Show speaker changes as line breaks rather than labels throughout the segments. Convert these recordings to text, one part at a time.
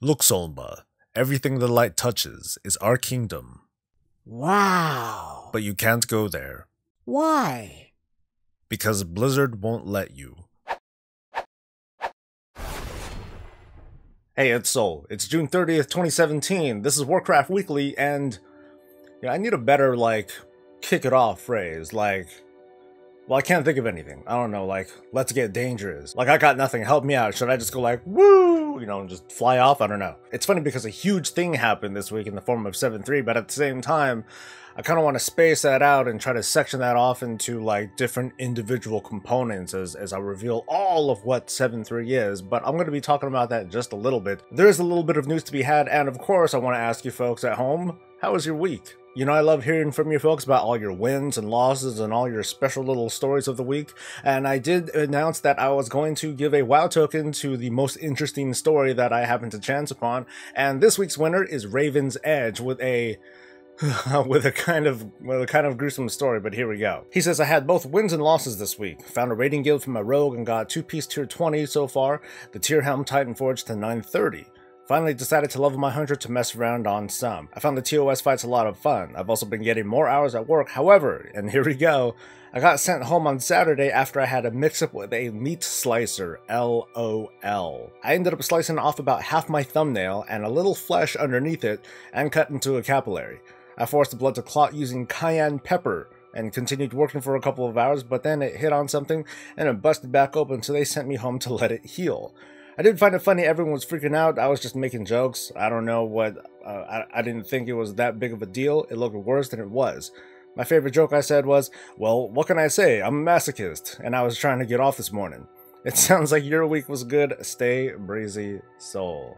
Luxeley, everything the light touches is our kingdom.
Wow.
But you can't go there.
Why?
Because Blizzard won't let you. Hey, it's Soul. It's June 30th, 2017. This is Warcraft Weekly, and I need a better, kick it off phrase. Well, I can't think of anything. I don't know, let's get dangerous. I got nothing. Help me out. Should I just go woo, and just fly off? I don't know. It's funny because a huge thing happened this week in the form of 7.3, but at the same time, I kind of want to space that out and try to section that off into, different individual components as I reveal all of what 7.3 is, but I'm going to be talking about that in just a little bit. There is a little bit of news to be had, and of course, I want to ask you folks at home, how was your week? I love hearing from you folks about all your wins and losses and all your special little stories of the week. And I did announce that I was going to give a WoW token to the most interesting story that I happened to chance upon. And this week's winner is Raven's Edge with a kind of gruesome story, but here we go. He says, I had both wins and losses this week. Found a raiding guild for my rogue and got 2-piece tier 20 so far, the tier helm Titan Forge to 930. Finally decided to level my 100 to mess around on some. I found the TOS fights a lot of fun. I've also been getting more hours at work. However, and here we go, I got sent home on Saturday after I had a mix-up with a meat slicer, LOL. I ended up slicing off about half my thumbnail and a little flesh underneath it and cut into a capillary. I forced the blood to clot using cayenne pepper and continued working for a couple of hours, but then it hit on something and it busted back open, so they sent me home to let it heal. I did find it funny everyone was freaking out. I was just making jokes. I don't know what, I didn't think it was that big of a deal. It looked worse than it was. My favorite joke I said was, well, what can I say? I'm a masochist, and I was trying to get off this morning. It sounds like your week was good. Stay breezy, Soul.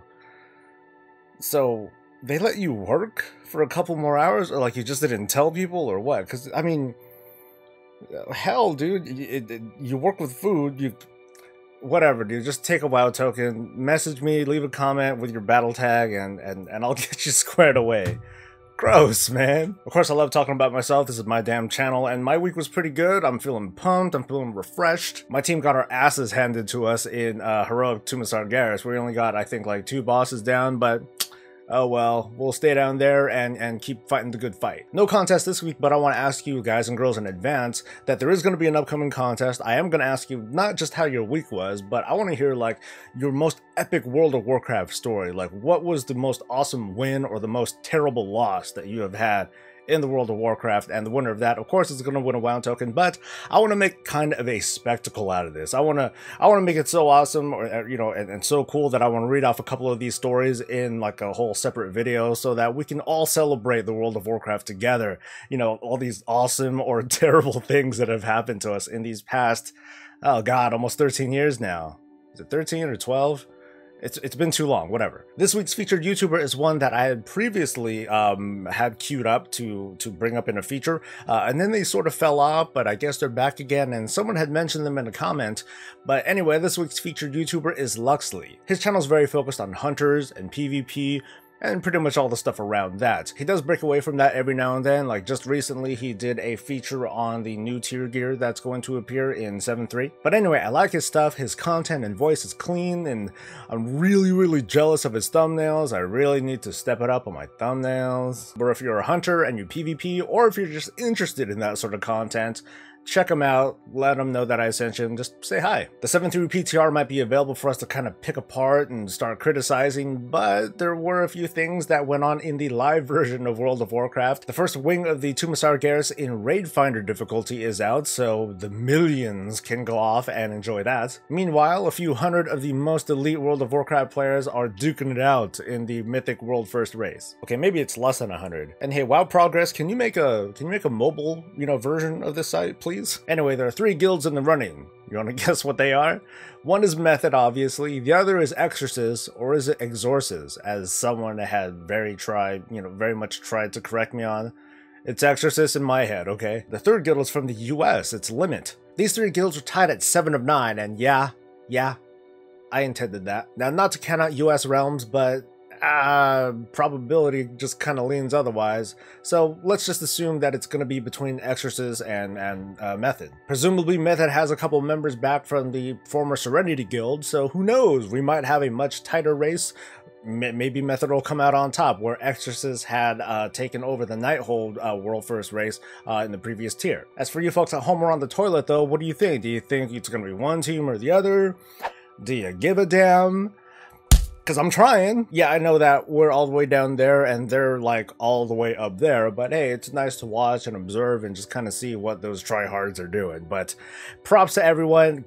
So, they let you work for a couple more hours? Or you just didn't tell people, or what? Because, I mean, hell, dude, you work with food, whatever, dude, just take a WoW token, message me, leave a comment with your battle tag, and I'll get you squared away. Gross, man. Of course, I love talking about myself. This is my damn channel, and my week was pretty good. I'm feeling pumped. I'm feeling refreshed. My team got our asses handed to us in Heroic Tumasar Garrus. We only got, I think, 2 bosses down, but oh well, we'll stay down there and keep fighting the good fight. No contest this week, but I want to ask you guys and girls in advance that there is going to be an upcoming contest. I am going to ask you not just how your week was, but I want to hear your most epic World of Warcraft story. What was the most awesome win or the most terrible loss that you have had in the World of Warcraft, and the winner of that, of course, is going to win a WoW token, but I want to make kind of a spectacle out of this. I want to make it so awesome, or and so cool that I want to read off a couple of these stories in a whole separate video so that we can all celebrate the World of Warcraft together. All these awesome or terrible things that have happened to us in these past, oh god, almost 13 years now. Is it 13 or 12? It's been too long, whatever. This week's featured YouTuber is one that I had previously had queued up to bring up in a feature, and then they sort of fell off, but I guess they're back again, and someone had mentioned them in a comment. But anyway, this week's featured YouTuber is Luxeley. His channel is very focused on hunters and PvP, and pretty much all the stuff around that. He does break away from that every now and then, just recently he did a feature on the new tier gear that's going to appear in 7.3. But anyway, I like his stuff, his content and voice is clean, and I'm really jealous of his thumbnails. I really need to step it up on my thumbnails. But if you're a hunter and you PvP, or if you're just interested in that sort of content, check him out, let him know that I sent you, and just say hi. The 7.3 PTR might be available for us to kind of pick apart and start criticizing, but there were a few things that went on in the live version of World of Warcraft. The first wing of the Tumasar Garrus in Raid Finder difficulty is out, so the millions can go off and enjoy that. Meanwhile, a few hundred of the most elite World of Warcraft players are duking it out in the Mythic World First race. Okay, maybe it's less than 100. And hey, WoW Progress, can you make a mobile, version of this site, please? Anyway, there are 3 guilds in the running. You want to guess what they are? One is Method, obviously. The other is Exorcist, or is it Exorcist, as someone had very much tried to correct me on. It's Exorcist in my head, okay? The third guild is from the US. It's Limit. These 3 guilds are tied at 7 of 9, and yeah, I intended that. Now, not to count out US realms, but probability just kind of leans otherwise, so let's just assume that it's going to be between Exorcist and Method. Presumably Method has a couple members back from the former Serenity Guild, so who knows, we might have a much tighter race maybe Method will come out on top, where Exorcist had taken over the Nighthold world first race in the previous tier. As for you folks at home or on the toilet though, what do you think? Do you think it's going to be one team or the other? Do you give a damn? Because I'm trying. Yeah, I know that we're all the way down there and they're like all the way up there, but hey, it's nice to watch and observe and just kind of see what those tryhards are doing. But props to everyone.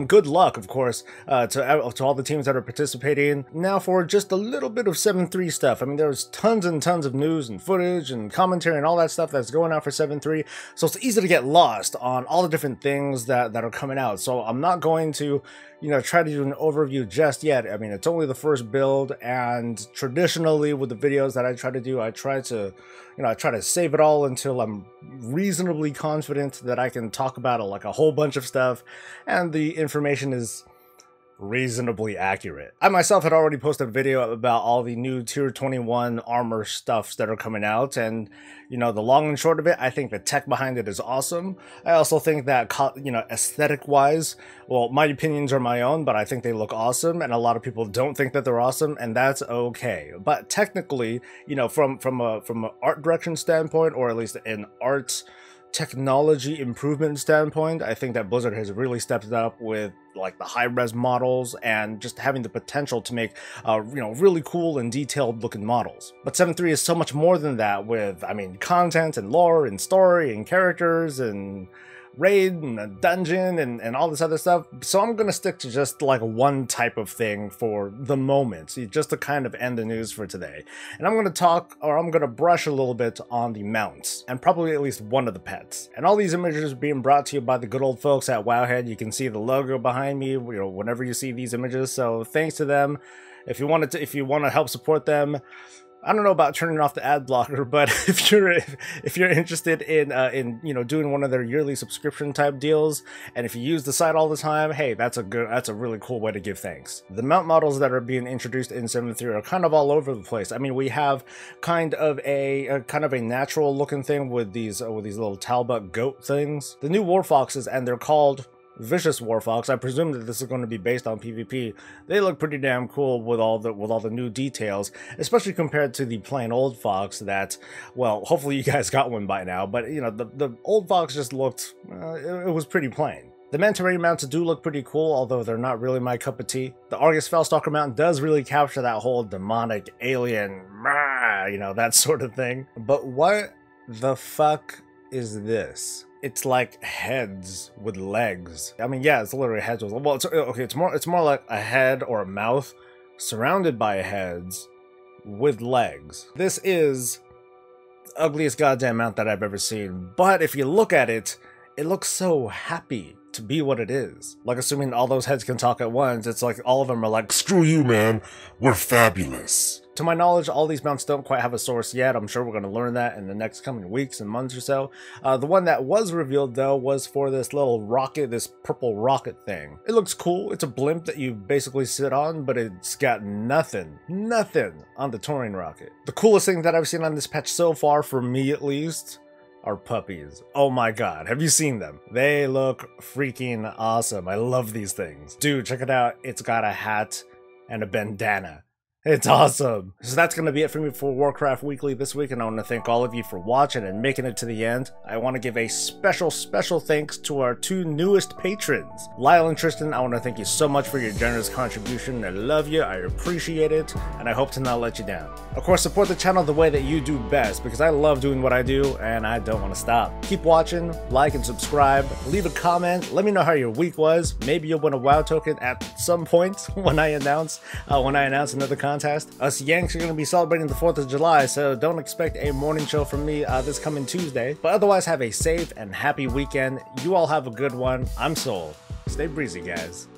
Good luck, of course, to all the teams that are participating. Now for just a little bit of 7-3 stuff. I mean, there's tons and tons of news and footage and commentary and all that stuff that's going out for 7-3, so it's easy to get lost on all the different things that are coming out. So I'm not going to, you know, try to do an overview just yet. I mean, it's only the first build, and traditionally with the videos that I try to do, I try to save it all until I'm reasonably confident that I can talk about like a whole bunch of stuff and the information is reasonably accurate. I myself had already posted a video about all the new tier 21 armor stuffs that are coming out, and you know, the long and short of it, I think the tech behind it is awesome. I also think that, you know, aesthetic wise, well, my opinions are my own, but I think they look awesome, and a lot of people don't think that they're awesome, and that's okay. But technically, you know, from a art direction standpoint, or at least an art technology improvement standpoint, I think that Blizzard has really stepped it up with like the high-res models and just having the potential to make you know, really cool and detailed looking models. But 7.3 is so much more than that, with, I mean, content and lore and story and characters and raid and a dungeon and all this other stuff. So I'm gonna stick to just like one type of thing for the moment, just to kind of end the news for today. And I'm gonna brush a little bit on the mounts and probably at least one of the pets. And all these images are being brought to you by the good old folks at Wowhead. You can see the logo behind me, you know, whenever you see these images. So thanks to them. If you want to help support them, I don't know about turning off the ad blocker, but if you're interested in you know, doing one of their yearly subscription type deals, and if you use the site all the time, hey, that's a really cool way to give thanks. The mount models that are being introduced in 7.3 are kind of all over the place. I mean, we have kind of a natural looking thing with these little Talbot goat things. The new war foxes, and they're called Vicious Warfox. I presume that this is going to be based on PvP. They look pretty damn cool with all the new details, especially compared to the plain old fox that, well, hopefully you guys got one by now, but you know, the old fox just looked, it was pretty plain. The Manta Ray mounts do look pretty cool, although they're not really my cup of tea. The Argus Fellstalker mount does really capture that whole demonic alien, you know, that sort of thing. But what the fuck is this? It's like heads with legs. I mean, yeah, it's literally heads with, well, it's more like a head or a mouth surrounded by heads with legs. This is the ugliest goddamn mount that I've ever seen, but if you look at it, it looks so happy to be what it is. Like, assuming all those heads can talk at once, it's like all of them are like,
Screw you, man. We're fabulous.
To my knowledge, all these mounts don't quite have a source yet. I'm sure we're going to learn that in the next coming weeks and months or so. The one that was revealed, though, was for this little rocket, this purple rocket thing. It looks cool. It's a blimp that you basically sit on, but it's got nothing on the touring rocket. The coolest thing that I've seen on this patch so far, for me at least, are puppies. Oh my god, have you seen them? They look freaking awesome. I love these things. Dude, check it out. It's got a hat and a bandana. It's awesome. So that's going to be it for me for Warcraft Weekly this week, and I want to thank all of you for watching and making it to the end. I want to give a special thanks to our two newest patrons. Lyle and Tristan, I want to thank you so much for your generous contribution. I love you, I appreciate it, and I hope to not let you down. Of course, support the channel the way that you do best, because I love doing what I do, and I don't want to stop. Keep watching, like and subscribe, leave a comment, let me know how your week was. Maybe you'll win a WoW token at some point when I announce another contest. Us Yanks are going to be celebrating the 4th of July, so don't expect a morning show from me this coming Tuesday. But otherwise, have a safe and happy weekend. You all have a good one. I'm Soul. Stay breezy, guys.